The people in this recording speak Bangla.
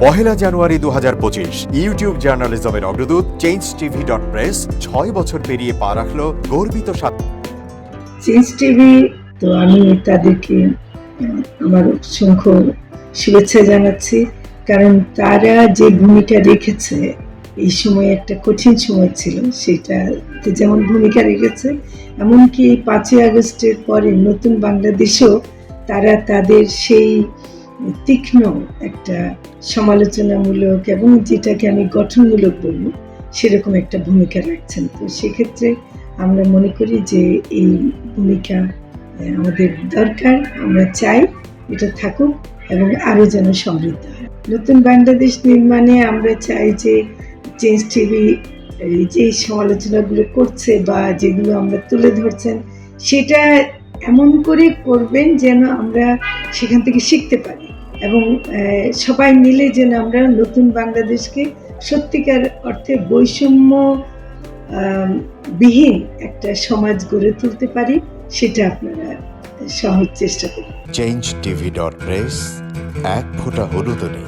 1 জানুয়ারি 2025 ইউটিউব জার্নালিজমের অগ্রদূত changetv.press 6 বছর পেরিয়ে পা রাখলো গর্বিত চেঞ্জ টিভি। তো আমি তাদেরকে আমার অসংখ্য শুভেচ্ছা জানাচ্ছি, কারণ তারা যে ভূমিকা রেখেছে এই সময়, একটা কঠিন সময় ছিল, সেটাতে যেমন ভূমিকা রেখেছে, এমনকি 5ই আগস্টের পরে নতুন বাংলাদেশেও তারা তাদের সেই তীক্ষ্ণ একটা সমালোচনামূলক এবং যেটাকে আমি গঠনমূলক বলব সেরকম একটা ভূমিকা রাখছেন। তো সেক্ষেত্রে আমরা মনে করি যে এই ভূমিকা আমাদের দরকার, আমরা চাই এটা থাকুক এবং আরও যেন সমৃদ্ধ হয়। নতুন বাংলাদেশ নির্মাণে আমরা চাই যে চেঞ্জ টিভি যে সমালোচনাগুলো করছে বা যেগুলো আমরা তুলে ধরছেন, সেটা এমন করে করবেন যেন আমরা সেখান থেকে শিখতে পারি এবং সবাই মিলে যেন আমরা নতুন বাংলাদেশকে সত্যিকার অর্থে বৈষম্য বিহীন একটা সমাজ গড়ে তুলতে পারি, সেটা আপনারা সহজ চেষ্টা করুন। changetv.press, এক ফোঁটা হলুদও নেই।